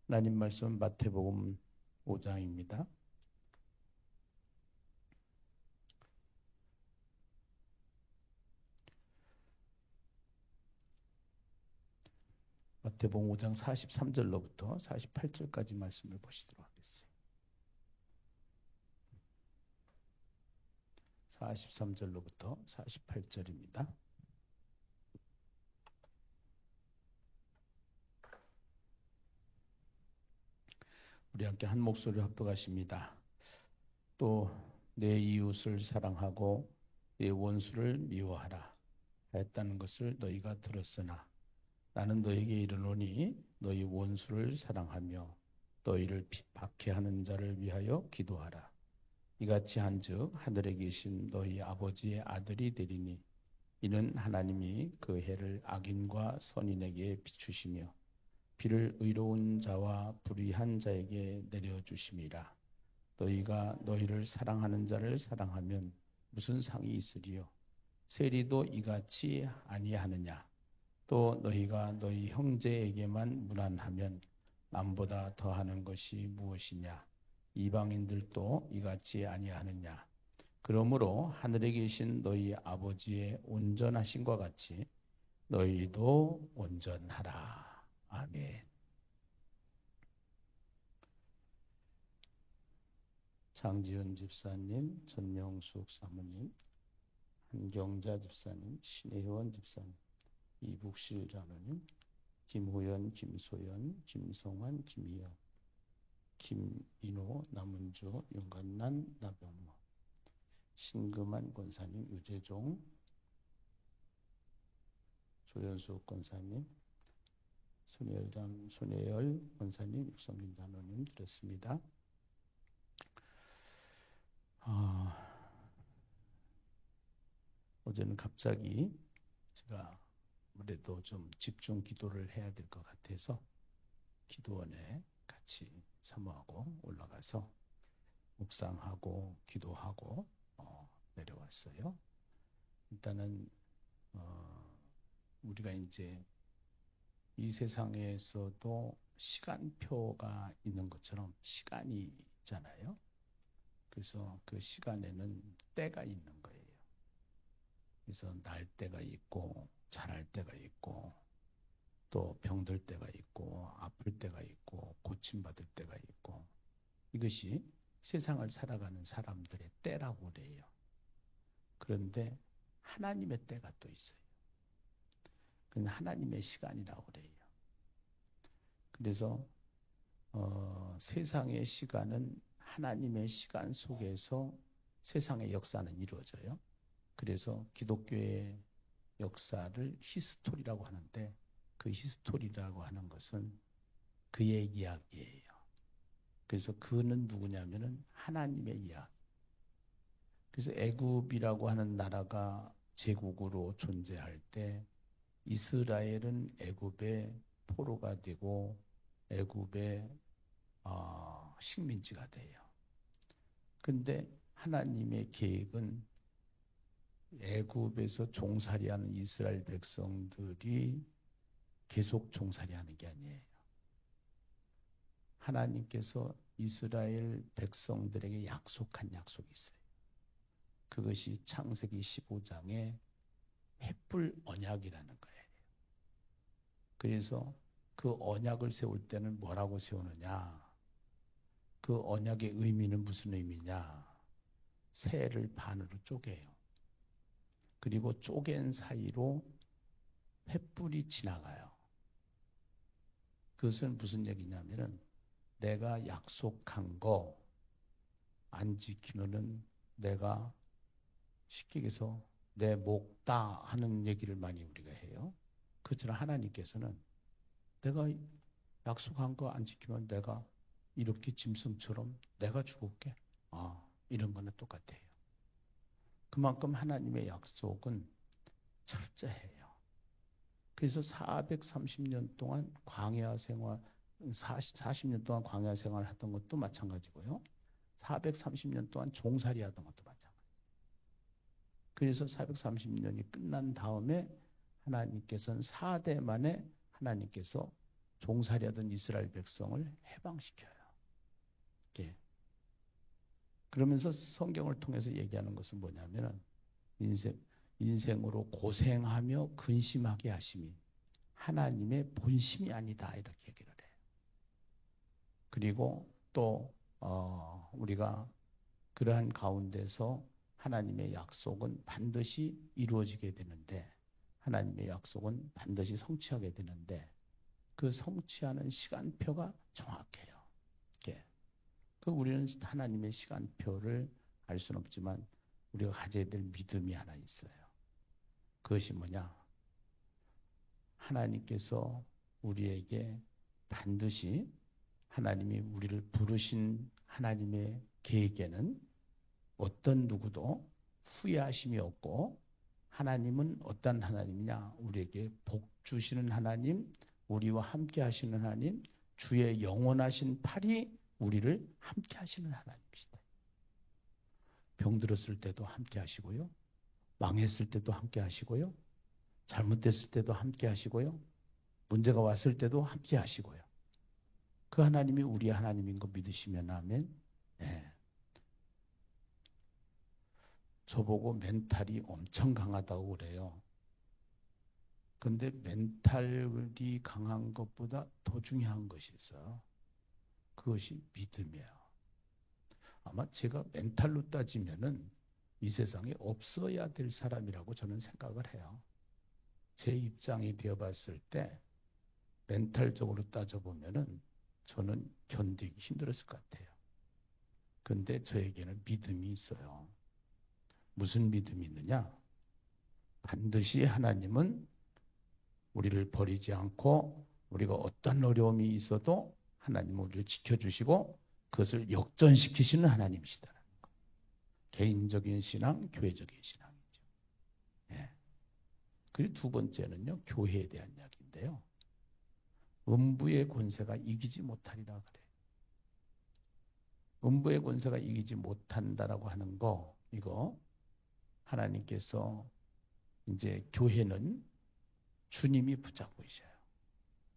하나님 말씀 마태복음 5장입니다. 마태복음 5장 43절로부터 48절까지 말씀을 보시도록 하겠습니다. 43절로부터 48절입니다. 우리 함께 한 목소리로 합독하십니다. 또 내 이웃을 사랑하고 내 원수를 미워하라 했다는 것을 너희가 들었으나 나는 너희에게 이르노니 너희 원수를 사랑하며 너희를 박해하는 자를 위하여 기도하라. 이같이 한즉 하늘에 계신 너희 아버지의 아들이 되리니 이는 하나님이 그 해를 악인과 선인에게 비추시며 비를 의로운 자와 불의한 자에게 내려주심이라. 너희가 너희를 사랑하는 자를 사랑하면 무슨 상이 있으리요? 세리도 이같이 아니하느냐? 또 너희가 너희 형제에게만 무난하면 남보다 더하는 것이 무엇이냐? 이방인들도 이같이 아니하느냐? 그러므로 하늘에 계신 너희 아버지의 온전하심과 같이 너희도 온전하라. 아멘. 장지은 집사님, 전명숙 사모님, 한경자 집사님, 신혜원 집사님, 이북실 장로님, 김호연, 김소연, 김성환, 김희영, 김인호, 남은주, 윤관난, 나병모, 신금한 권사님, 유재종, 조연숙 권사님, 손혜열 권사님, 육성민 장로님 드렸습니다. 어제는 갑자기 제가 아무래도 좀 집중 기도를 해야 될 것 같아서 기도원에 같이 사모하고 올라가서 묵상하고 기도하고 내려왔어요. 일단은 우리가 이제 이 세상에서도 시간표가 있는 것처럼 시간이 있잖아요. 그래서 그 시간에는 때가 있는 거예요. 그래서 날 때가 있고 자랄 때가 있고 또 병들 때가 있고 아플 때가 있고 고침받을 때가 있고 이것이 세상을 살아가는 사람들의 때라고 그래요. 그런데 하나님의 때가 또 있어요. 그건 하나님의 시간이라고 그래요. 그래서 세상의 시간은 하나님의 시간 속에서 세상의 역사는 이루어져요. 그래서 기독교의 역사를 히스토리라고 하는데 그 히스토리라고 하는 것은 그의 이야기예요. 그래서 그는 누구냐면은 하나님의 이야기. 그래서 애굽이라고 하는 나라가 제국으로 존재할 때 이스라엘은 애굽의 포로가 되고 애굽의 식민지가 돼요. 근데 하나님의 계획은 애굽에서 종살이하는 이스라엘 백성들이 계속 종살이하는 게 아니에요. 하나님께서 이스라엘 백성들에게 약속한 약속이 있어요. 그것이 창세기 15장의 횃불 언약이라는 거예요. 그래서 그 언약을 세울 때는 뭐라고 세우느냐? 그 언약의 의미는 무슨 의미냐? 새를 반으로 쪼개요. 그리고 쪼갠 사이로 횃불이 지나가요. 그것은 무슨 얘기냐면은 내가 약속한 거 안 지키면은 내가 쉽게 얘기해서 내 목다 하는 얘기를 많이 우리가 해요. 그처럼 하나님께서는 내가 약속한 거 안 지키면 내가 이렇게 짐승처럼 내가 죽을게. 이런 거는 똑같아요. 그만큼 하나님의 약속은 철저해요. 그래서 430년 동안 광야 생활, 40년 동안 광야 생활을 했던 것도 마찬가지고요. 430년 동안 종살이 하던 것도 마찬가지예요. 그래서 430년이 끝난 다음에 하나님께서는 4대 만에 하나님께서 종살이하던 이스라엘 백성을 해방시켜요. 예. 그러면서 성경을 통해서 얘기하는 것은 뭐냐면은 인생으로 고생하며 근심하게 하심이 하나님의 본심이 아니다 이렇게 얘기를 해요. 그리고 또 우리가 그러한 가운데서 하나님의 약속은 반드시 이루어지게 되는데 하나님의 약속은 반드시 성취하게 되는데 그 성취하는 시간표가 정확해요. 예. 그 우리는 하나님의 시간표를 알 수는 없지만 우리가 가져야 될 믿음이 하나 있어요. 그것이 뭐냐? 하나님께서 우리에게 반드시 하나님이 우리를 부르신 하나님의 계획에는 어떤 누구도 후회하심이 없고 하나님은 어떤 하나님이냐? 우리에게 복 주시는 하나님, 우리와 함께 하시는 하나님, 주의 영원하신 팔이 우리를 함께 하시는 하나님이시다. 병들었을 때도 함께 하시고요. 망했을 때도 함께 하시고요. 잘못됐을 때도 함께 하시고요. 문제가 왔을 때도 함께 하시고요. 그 하나님이 우리 하나님인 거 믿으시면 아멘. 네. 저보고 멘탈이 엄청 강하다고 그래요. 근데 멘탈이 강한 것보다 더 중요한 것이 있어요. 그것이 믿음이에요. 아마 제가 멘탈로 따지면은 이 세상에 없어야 될 사람이라고 저는 생각을 해요. 제 입장이 되어 봤을 때 멘탈적으로 따져보면은 저는 견디기 힘들었을 것 같아요. 근데 저에게는 믿음이 있어요. 무슨 믿음이 있느냐? 반드시 하나님은 우리를 버리지 않고 우리가 어떤 어려움이 있어도 하나님은 우리를 지켜주시고 그것을 역전시키시는 하나님이시다는 거. 개인적인 신앙, 교회적인 신앙이죠. 예. 그리고 두 번째는요, 교회에 대한 이야기인데요. 음부의 권세가 이기지 못하리라 그래요. 음부의 권세가 이기지 못한다라고 하는 거, 이거 하나님께서 이제 교회는 주님이 붙잡고 계셔요.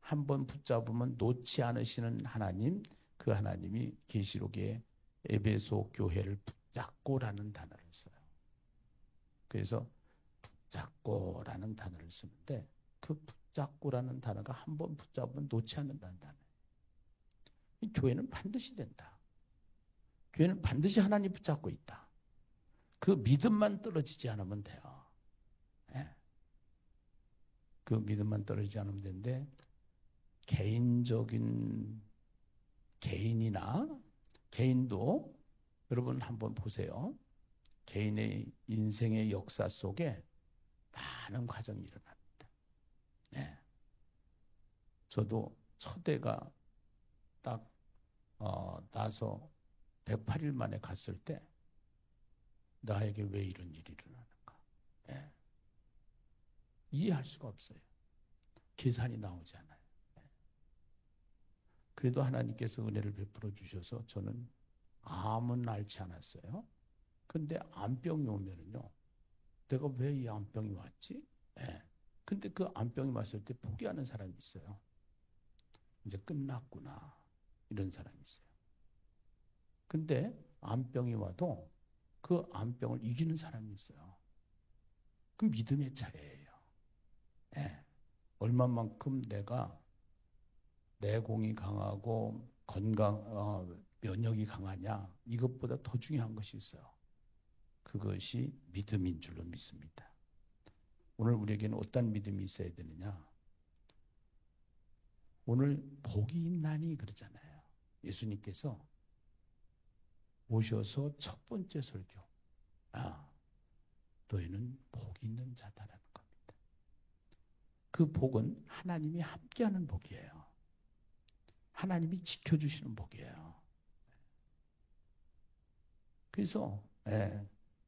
한번 붙잡으면 놓지 않으시는 하나님, 그 하나님이 계시록에 에베소 교회를 붙잡고라는 단어를 써요. 그래서 붙잡고라는 단어를 쓰는데 그 붙잡고라는 단어가 한번 붙잡으면 놓지 않는다는 단어예요. 이 교회는 반드시 된다. 교회는 반드시 하나님 붙잡고 있다. 그 믿음만 떨어지지 않으면 돼요. 네. 그 믿음만 떨어지지 않으면 되는데 개인도 여러분 한번 보세요. 개인의 인생의 역사 속에 많은 과정이 일어납니다. 네. 저도 첫애가 딱 나서 108일 만에 갔을 때 나에게 왜 이런 일이 일어나는가? 네. 이해할 수가 없어요. 계산이 나오지 않아요. 네. 그래도 하나님께서 은혜를 베풀어 주셔서 저는 암은 앓지 않았어요. 근데 암병이 오면은요, 내가 왜 이 암병이 왔지? 네. 근데 그 암병이 왔을 때 포기하는 사람이 있어요. 이제 끝났구나. 이런 사람이 있어요. 근데 암병이 와도 그 암병을 이기는 사람이 있어요. 그 믿음의 차이예요. 네. 얼마만큼 내가 내공이 강하고 면역이 강하냐, 이것보다 더 중요한 것이 있어요. 그것이 믿음인 줄로 믿습니다. 오늘 우리에게는 어떤 믿음이 있어야 되느냐? 오늘 복이 있나니 그러잖아요. 예수님께서 오셔서 첫 번째 설교, 너희는 복이 있는 자다라는 겁니다. 그 복은 하나님이 함께하는 복이에요. 하나님이 지켜주시는 복이에요. 그래서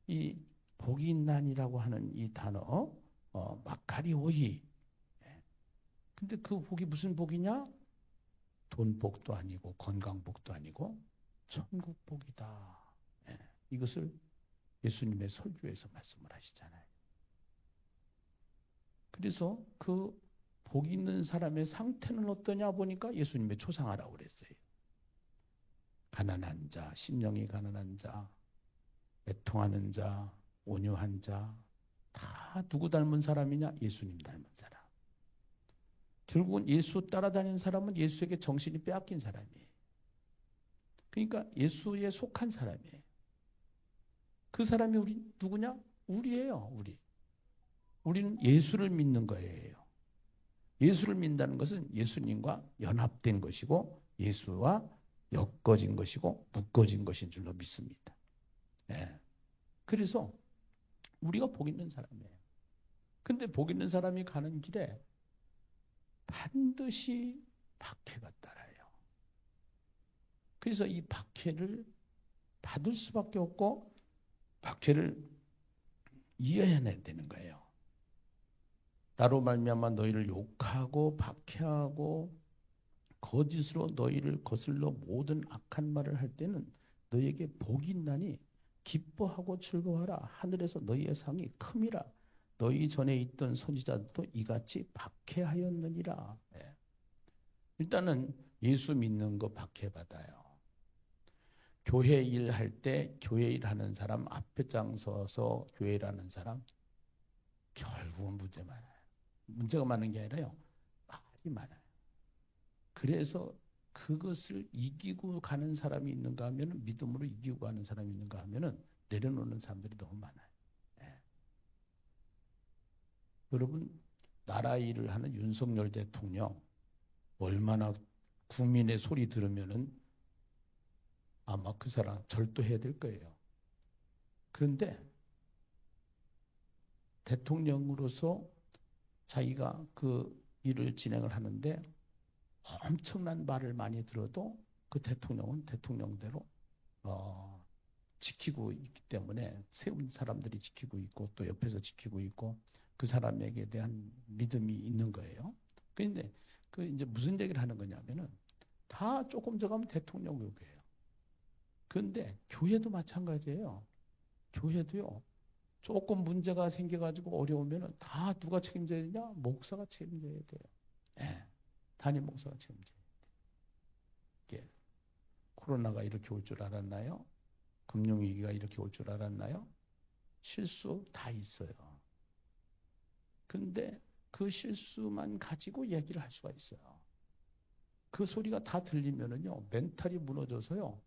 이 복이 있나니라고 하는 이 단어, 마카리오이. 근데 그 복이 무슨 복이냐? 돈 복도 아니고 건강 복도 아니고 천국 복이다. 이것을 예수님의 설교에서 말씀을 하시잖아요. 그래서 그 복 있는 사람의 상태는 어떠냐 보니까 예수님의 초상하라고 그랬어요. 가난한 자, 심령이 가난한 자, 애통하는 자, 온유한 자, 다 누구 닮은 사람이냐? 예수님 닮은 사람. 결국은 예수 따라다니는 사람은 예수에게 정신이 빼앗긴 사람이에요. 그러니까 예수에 속한 사람이에요. 그 사람이 우리 누구냐? 우리예요. 우리는 예수를 믿는 거예요. 예수를 믿는다는 것은 예수님과 연합된 것이고 예수와 엮어진 것이고 묶어진 것인 줄로 믿습니다. 예. 그래서 우리가 복 있는 사람이에요. 근데 복 있는 사람이 가는 길에 반드시 박해가 따라요. 그래서 이 박해를 받을 수밖에 없고 박해를 이해해야 되는 거예요. 나로 말미암아 너희를 욕하고 박해하고 거짓으로 너희를 거슬러 모든 악한 말을 할 때는 너희에게 복이 있나니 기뻐하고 즐거워하라. 하늘에서 너희의 상이 큼이라. 너희 전에 있던 선지자들도 이같이 박해하였느니라. 예. 일단은 예수 믿는 거 박해받아요. 교회 일할 때 교회 일하는 사람 앞에 서서 교회 일하는 사람 결국은 문제 많아요. 문제가 많은 게 아니라요. 말이 많아요. 그래서 그것을 이기고 가는 사람이 있는가 하면 믿음으로 이기고 가는 사람이 있는가 하면 내려놓는 사람들이 너무 많아요. 예. 여러분 나라 일을 하는 윤석열 대통령 얼마나 국민의 소리 들으면은 아마 그 사람 절도해야 될 거예요. 그런데 대통령으로서 자기가 그 일을 진행을 하는데 엄청난 말을 많이 들어도 그 대통령은 대통령대로 지키고 있기 때문에 세운 사람들이 지키고 있고 또 옆에서 지키고 있고 그 사람에게 대한 믿음이 있는 거예요. 그런데 그 이제 무슨 얘기를 하는 거냐면은 다 조금 저가면 대통령 욕이에요. 그런데 교회도 마찬가지예요. 교회도요. 조금 문제가 생겨가지고 어려우면은 다 누가 책임져야 되냐? 목사가 책임져야 돼요. 예. 담임 목사가 책임져야 돼요. 코로나가 이렇게 올 줄 알았나요? 금융위기가 이렇게 올 줄 알았나요? 실수 다 있어요. 근데 그 실수만 가지고 얘기를 할 수가 있어요. 그 소리가 다 들리면은요, 멘탈이 무너져서요,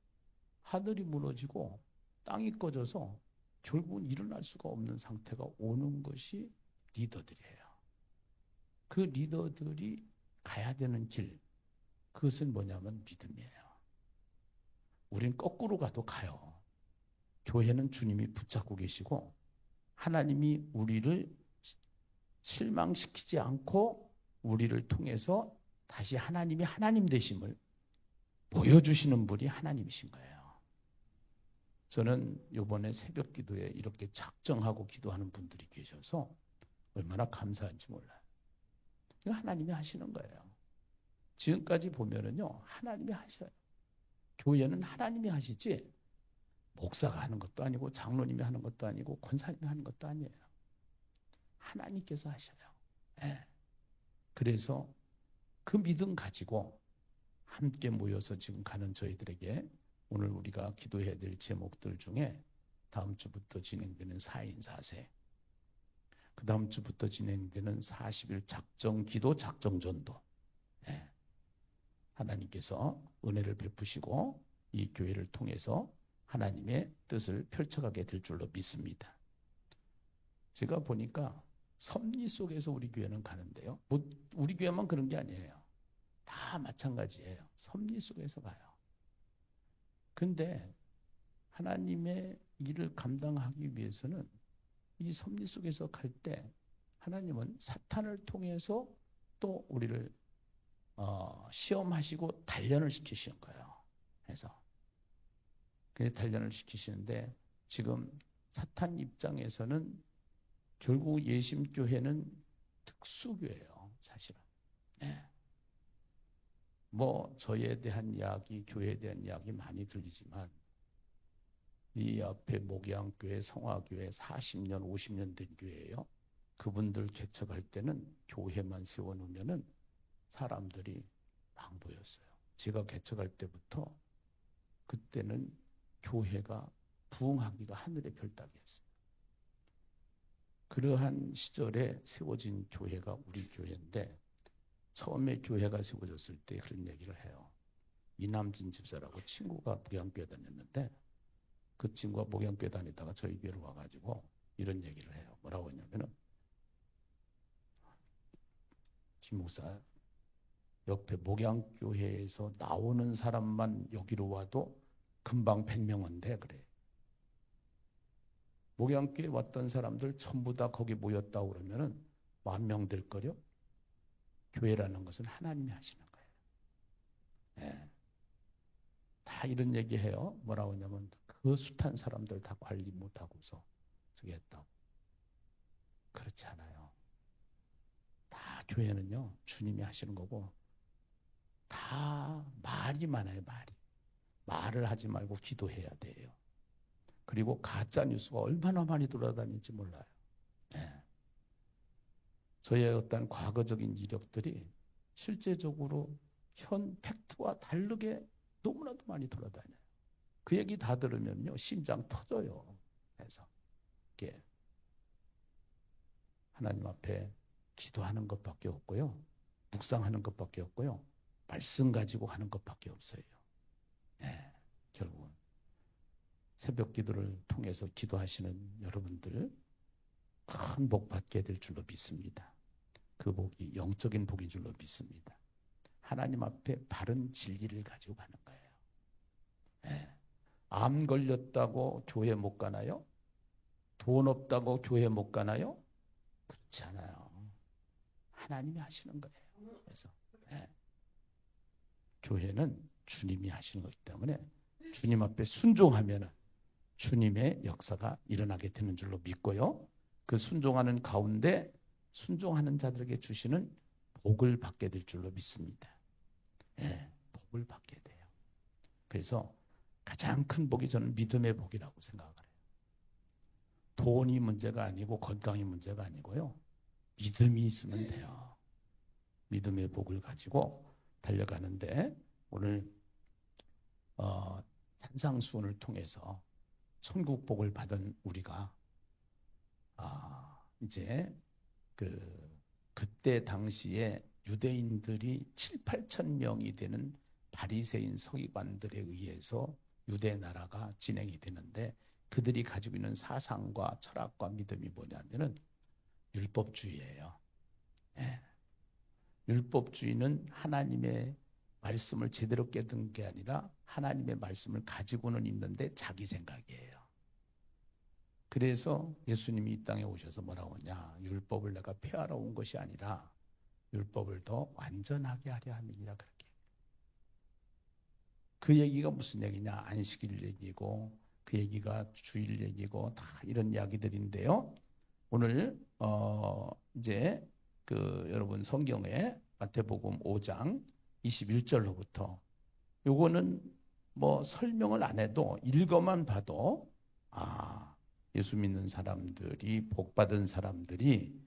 하늘이 무너지고 땅이 꺼져서 결국은 일어날 수가 없는 상태가 오는 것이 리더들이에요. 그 리더들이 가야 되는 길, 그것은 뭐냐면 믿음이에요. 우린 거꾸로 가도 가요. 교회는 주님이 붙잡고 계시고 하나님이 우리를 실망시키지 않고 우리를 통해서 다시 하나님이 하나님 되심을 보여주시는 분이 하나님이신 거예요. 저는 이번에 새벽 기도에 이렇게 작정하고 기도하는 분들이 계셔서 얼마나 감사한지 몰라요. 하나님이 하시는 거예요. 지금까지 보면은요, 하나님이 하셔요. 교회는 하나님이 하시지 목사가 하는 것도 아니고 장로님이 하는 것도 아니고 권사님이 하는 것도 아니에요. 하나님께서 하셔요. 네. 그래서 그 믿음 가지고 함께 모여서 지금 가는 저희들에게 오늘 우리가 기도해야 될 제목들 중에 다음 주부터 진행되는 4인 4세, 그 다음 주부터 진행되는 40일 작정 기도 작정 전도, 네. 하나님께서 은혜를 베푸시고 이 교회를 통해서 하나님의 뜻을 펼쳐가게 될 줄로 믿습니다. 제가 보니까 섭리 속에서 우리 교회는 가는데요. 우리 교회만 그런 게 아니에요. 다 마찬가지예요. 섭리 속에서 가요. 근데 하나님의 일을 감당하기 위해서는 이 섭리 속에서 갈 때 하나님은 사탄을 통해서 또 우리를 시험하시고 단련을 시키시는 거예요. 그래서 그 단련을 시키시는데 지금 사탄 입장에서는 결국 예심교회는 특수교회예요, 사실은. 네. 뭐 저에 대한 이야기, 교회에 대한 이야기 많이 들리지만 이 앞에 목양교회, 성화교회 40년, 50년 된 교회예요. 그분들 개척할 때는 교회만 세워놓으면은 사람들이 막 모였어요. 제가 개척할 때부터 그때는 교회가 부흥하기가 하늘의 별 따기였어요. 그러한 시절에 세워진 교회가 우리 교회인데 처음에 교회가 세워졌을 때 그런 얘기를 해요. 이남진 집사라고 친구가 목양교회 다녔는데 그 친구가 목양교회 다니다가 저희 교회로 와가지고 이런 얘기를 해요. 뭐라고 했냐면은 김 목사 옆에 목양교회에서 나오는 사람만 여기로 와도 금방 100명은 돼 그래. 목양교회 왔던 사람들 전부 다 거기 모였다고 그러면은 10,000명 될 거요. 교회라는 것은 하나님이 하시는 거예요. 네. 다 이런 얘기해요. 뭐라고 하냐면 그 숱한 사람들 다 관리 못하고서 저기 했다고. 그렇지 않아요. 다 교회는요 주님이 하시는 거고 다 말이 많아요. 말을 하지 말고 기도해야 돼요. 그리고 가짜 뉴스가 얼마나 많이 돌아다니는지 몰라요. 네. 저의 어떤 과거적인 이력들이 실제적으로 현 팩트와 다르게 너무나도 많이 돌아다녀요. 그 얘기 다 들으면요 심장 터져요. 그래서 이게 하나님 앞에 기도하는 것밖에 없고요, 묵상하는 것밖에 없고요, 말씀 가지고 하는 것밖에 없어요. 네, 결국은 새벽 기도를 통해서 기도하시는 여러분들 큰 복 받게 될 줄로 믿습니다. 그 복이 영적인 복인 줄로 믿습니다. 하나님 앞에 바른 진리를 가지고 가는 거예요. 네. 암 걸렸다고 교회 못 가나요? 돈 없다고 교회 못 가나요? 그렇지 않아요. 하나님이 하시는 거예요. 그래서 네. 교회는 주님이 하시는 거기 때문에 주님 앞에 순종하면 주님의 역사가 일어나게 되는 줄로 믿고요. 그 순종하는 가운데 순종하는 자들에게 주시는 복을 받게 될 줄로 믿습니다. 네, 복을 받게 돼요. 그래서 가장 큰 복이 저는 믿음의 복이라고 생각을 해요. 돈이 문제가 아니고 건강이 문제가 아니고요. 믿음이 있으면 돼요. 믿음의 복을 가지고 달려가는데 오늘 산상수훈을 통해서 천국 복을 받은 우리가 이제 그때 당시에 유대인들이 7,8천 명이 되는 바리새인 서기관들에 의해서 유대 나라가 진행이 되는데 그들이 가지고 있는 사상과 철학과 믿음이 뭐냐면은 율법주의예요. 네. 율법주의는 하나님의 말씀을 제대로 깨닫는 게 아니라 하나님의 말씀을 가지고는 있는데 자기 생각이에요. 그래서 예수님이 이 땅에 오셔서 뭐라고 하냐, 율법을 내가 폐하러 온 것이 아니라 율법을 더 완전하게 하려 함이니라. 그렇게. 그 얘기가 무슨 얘기냐, 안식일 얘기고 그 얘기가 주일 얘기고 다 이런 이야기들인데요. 오늘 이제 여러분 성경에 마태복음 5장 21절로부터 요거는 뭐 설명을 안 해도 읽어만 봐도 예수 믿는 사람들이 복받은 사람들이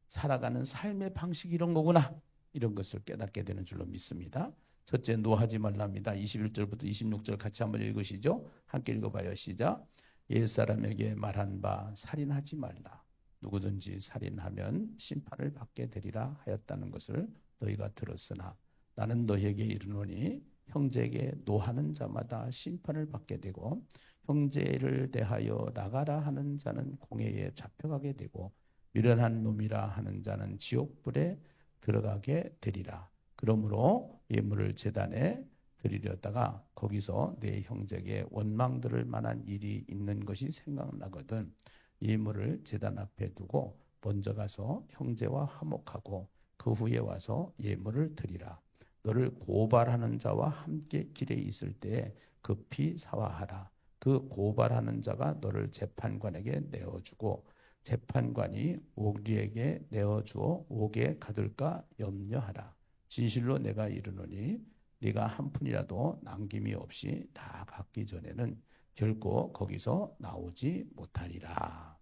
살아가는 삶의 방식이 이런 거구나, 이런 것을 깨닫게 되는 줄로 믿습니다. 첫째, 노하지 말랍니다. 21절부터 26절 같이 한번 읽으시죠. 함께 읽어봐요. 시작. 옛사람에게 말한 바 살인하지 말라. 누구든지 살인하면 심판을 받게 되리라 하였다는 것을 너희가 들었으나 나는 너희에게 이르노니 형제에게 노하는 자마다 심판을 받게 되고 형제를 대하여 나가라 하는 자는 공회에 잡혀가게 되고 미련한 놈이라 하는 자는 지옥불에 들어가게 되리라. 그러므로 예물을 제단에 드리려다가 거기서 내 형제에게 원망 들을 만한 일이 있는 것이 생각나거든 예물을 제단 앞에 두고 먼저 가서 형제와 화목하고 그 후에 와서 예물을 드리라. 너를 고발하는 자와 함께 길에 있을 때에 급히 사화하라. 그 고발하는 자가 너를 재판관에게 내어주고 재판관이 우리에게 내어주어 옥에 가둘까 염려하라. 진실로 내가 이르노니 네가 한 푼이라도 남김이 없이 다 갚기 전에는 결코 거기서 나오지 못하리라.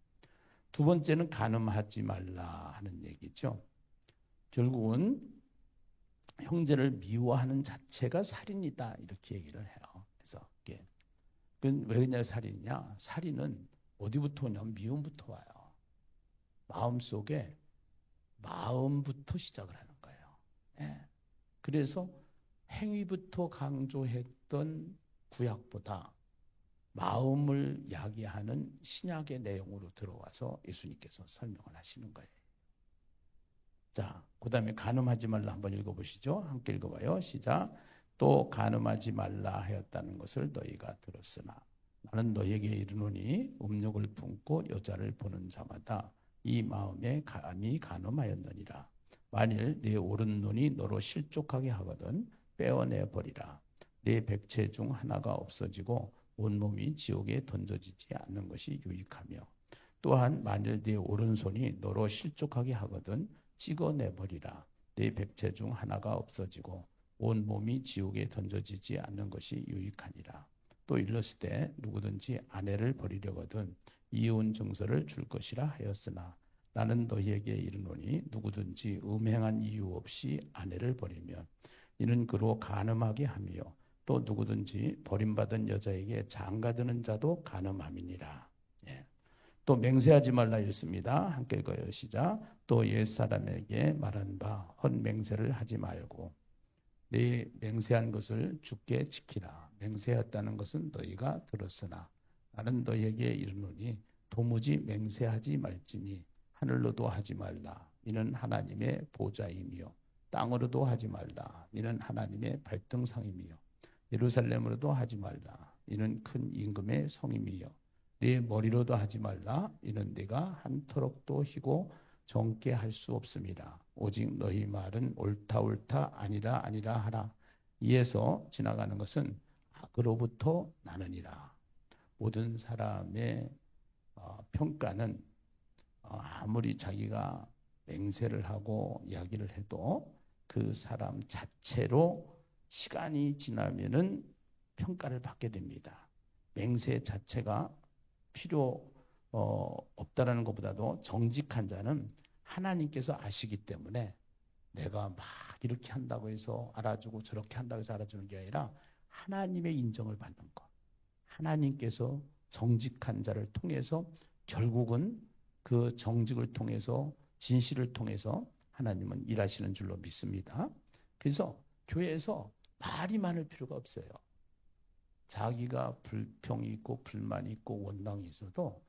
두 번째는 간음하지 말라 하는 얘기죠. 결국은 형제를 미워하는 자체가 살인이다 이렇게 얘기를 해요. 그래서 왜 그러냐 살인이냐? 살인은 어디부터 오냐면 미움부터 와요. 마음부터 시작을 하는 거예요. 예. 그래서 행위부터 강조했던 구약보다 마음을 야기하는 신약의 내용으로 들어와서 예수님께서 설명을 하시는 거예요. 자, 그 다음에 간음하지 말라 한번 읽어보시죠. 함께 읽어봐요. 시작. 또 간음하지 말라 하였다는 것을 너희가 들었으나 나는 너희에게 이르노니 음욕을 품고 여자를 보는 자마다 이 마음에 감히 간음하였느니라. 만일 네 오른눈이 너로 실족하게 하거든 빼어내 버리라. 네 백체 중 하나가 없어지고 온몸이 지옥에 던져지지 않는 것이 유익하며 또한 만일 네 오른손이 너로 실족하게 하거든 찍어내 버리라. 네 백체 중 하나가 없어지고 온몸이 지옥에 던져지지 않는 것이 유익하니라. 또 일렀을 누구든지 아내를 버리려거든 이혼 증서를 줄 것이라 하였으나 나는 너희에게 이르노니 누구든지 음행한 이유 없이 아내를 버리면 이는 그로 간음하게 하며 또 누구든지 버림받은 여자에게 장가드는 자도 간음함이니라. 예. 또 맹세하지 말라 읽습니다. 함께 읽어요. 시작. 또 옛사람에게 말한 바 헛맹세를 하지 말고 네 맹세한 것을 주께 지키라. 맹세했다는 것은 너희가 들었으나 나는 너희에게 이르노니 도무지 맹세하지 말지니 하늘로도 하지 말라. 이는 하나님의 보좌이며 땅으로도 하지 말라. 이는 하나님의 발등상이며 예루살렘으로도 하지 말라. 이는 큰 임금의 성임이요 네 머리로도 하지 말라. 이는 네가 한토록도 희고 정케 할 수 없습니다. 오직 너희 말은 옳다 옳다 아니라 아니라 하라. 이에서 지나가는 것은 악으로부터 나느니라. 모든 사람의 평가는 아무리 자기가 맹세를 하고 이야기를 해도 그 사람 자체로 시간이 지나면은 평가를 받게 됩니다. 맹세 자체가 필요 없다라는 것보다도 정직한 자는 하나님께서 아시기 때문에 내가 막 이렇게 한다고 해서 알아주고 저렇게 한다고 해서 알아주는 게 아니라 하나님의 인정을 받는 것. 하나님께서 정직한 자를 통해서 결국은 그 정직을 통해서 진실을 통해서 하나님은 일하시는 줄로 믿습니다. 그래서 교회에서 말이 많을 필요가 없어요. 자기가 불평이 있고 불만이 있고 원망이 있어도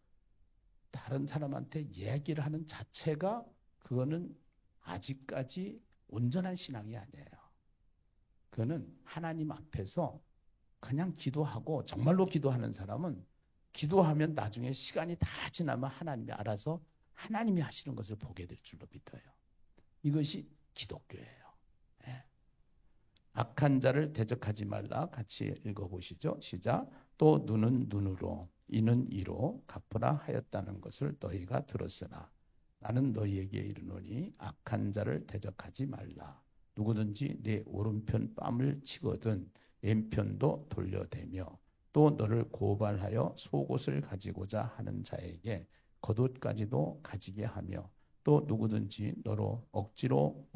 다른 사람한테 얘기를 하는 자체가 그거는 아직까지 온전한 신앙이 아니에요. 그거는 하나님 앞에서 그냥 기도하고 정말로 기도하는 사람은 기도하면 나중에 시간이 다 지나면 하나님이 알아서 하나님이 하시는 것을 보게 될 줄로 믿어요. 이것이 기독교예요. 네. 악한 자를 대적하지 말라. 같이 읽어보시죠. 시작. 또 눈은 눈으로 이는 이로 갚으라 하였다는 것을 너희가 들었으나 나는 너희에게 이르노니 악한 자를 대적하지 말라. 누구든지 내 오른편 뺨을 치거든 왼편도 돌려대며 또 너를 고발하여 속옷을 가지고자 하는 자에게 겉옷까지도 가지게 하며 또 누구든지 너로 억지로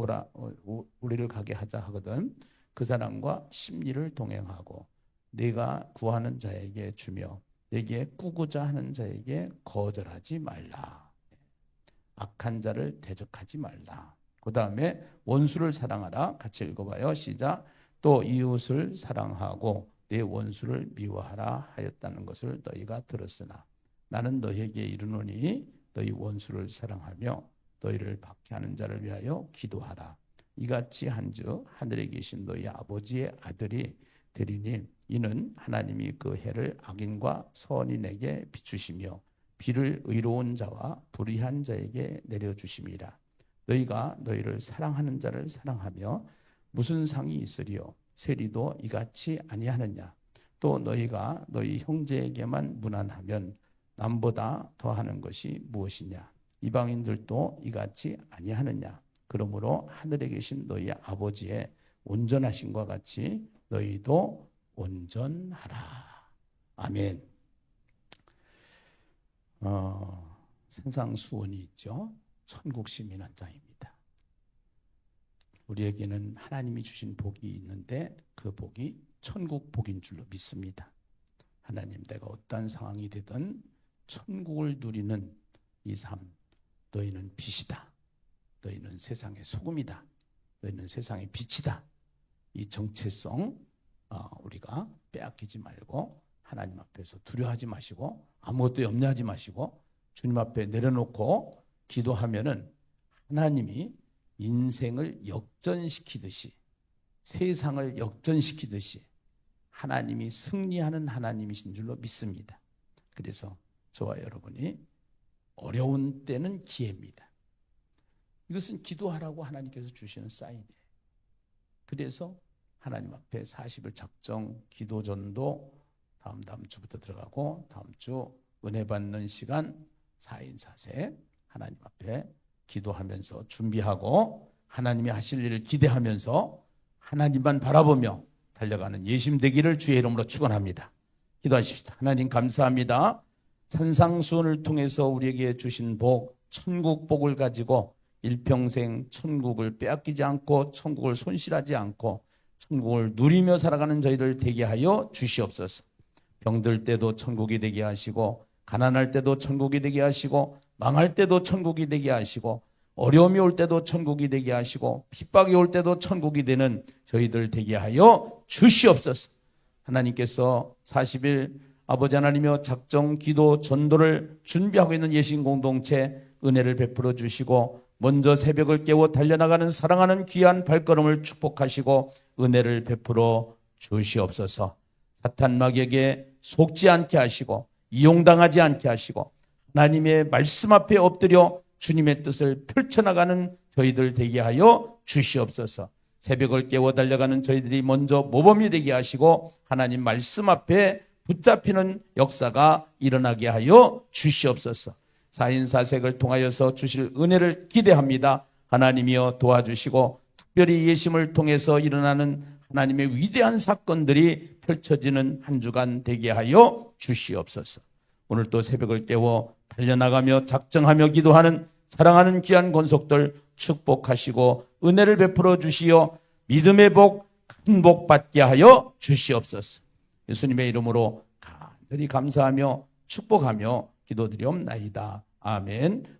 우리를 가게 하자 하거든 그 사람과 심리를 동행하고 네가 구하는 자에게 주며 내게 꾸고자 하는 자에게 거절하지 말라. 악한 자를 대적하지 말라. 그 다음에 원수를 사랑하라. 같이 읽어봐요. 시작. 또 이웃을 사랑하고 내 원수를 미워하라 하였다는 것을 너희가 들었으나 나는 너희에게 이르노니 너희 원수를 사랑하며 너희를 박해하는 자를 위하여 기도하라. 이같이 한즉 하늘에 계신 너희 아버지의 아들이 되리니 이는 하나님이 그 해를 악인과 선인에게 비추시며 비를 의로운 자와 불의한 자에게 내려주심이라. 너희가 너희를 사랑하는 자를 사랑하며 무슨 상이 있으리요? 세리도 이같이 아니하느냐? 또 너희가 너희 형제에게만 무난하면 남보다 더하는 것이 무엇이냐? 이방인들도 이같이 아니하느냐? 그러므로 하늘에 계신 너희 아버지의 온전하심과 같이 너희도 온전하라. 아멘. 산상수훈이 있죠. 천국 시민 한 장입니다. 우리에게는 하나님이 주신 복이 있는데 그 복이 천국 복인 줄로 믿습니다. 하나님, 내가 어떠한 상황이 되든 천국을 누리는 이 삶, 너희는 빛이다. 너희는 세상의 소금이다. 너희는 세상의 빛이다. 이 정체성 우리가 빼앗기지 말고 하나님 앞에서 두려워하지 마시고 아무것도 염려하지 마시고 주님 앞에 내려놓고 기도하면은 하나님이 인생을 역전시키듯이 세상을 역전시키듯이 하나님이 승리하는 하나님이신 줄로 믿습니다. 그래서 저와 여러분이 어려운 때는 기회입니다. 이것은 기도하라고 하나님께서 주시는 사인이에요. 그래서 하나님 앞에 40일 작정 기도전도 다음 주부터 들어가고 다음 주 은혜 받는 시간 4인 4세 하나님 앞에 기도하면서 준비하고 하나님이 하실 일을 기대하면서 하나님만 바라보며 달려가는 예심 되기를 주의 이름으로 축원합니다. 기도하십시다. 하나님 감사합니다. 산상수훈을 통해서 우리에게 주신 복, 천국 복을 가지고 일평생 천국을 빼앗기지 않고 천국을 손실하지 않고 천국을 누리며 살아가는 저희들 되게 하여 주시옵소서. 병들 때도 천국이 되게 하시고 가난할 때도 천국이 되게 하시고 망할 때도 천국이 되게 하시고 어려움이 올 때도 천국이 되게 하시고 핍박이 올 때도 천국이 되는 저희들 되게 하여 주시옵소서. 하나님께서 40일 아버지 하나님이여 작정 기도 전도를 준비하고 있는 예신 공동체 은혜를 베풀어 주시고 먼저 새벽을 깨워 달려나가는 사랑하는 귀한 발걸음을 축복하시고 은혜를 베풀어 주시옵소서. 사탄 마귀에게 속지 않게 하시고 이용당하지 않게 하시고 하나님의 말씀 앞에 엎드려 주님의 뜻을 펼쳐나가는 저희들 되게 하여 주시옵소서. 새벽을 깨워 달려가는 저희들이 먼저 모범이 되게 하시고 하나님 말씀 앞에 붙잡히는 역사가 일어나게 하여 주시옵소서. 4인 4색을 통하여서 주실 은혜를 기대합니다. 하나님이여 도와주시고 특별히 예심을 통해서 일어나는 하나님의 위대한 사건들이 펼쳐지는 한 주간 되게 하여 주시옵소서. 오늘 또 새벽을 깨워 달려나가며 작정하며 기도하는 사랑하는 귀한 권속들 축복하시고 은혜를 베풀어 주시어 믿음의 복, 큰 복 받게 하여 주시옵소서. 예수님의 이름으로 간절히 감사하며 축복하며 기도드리옵나이다. 아멘.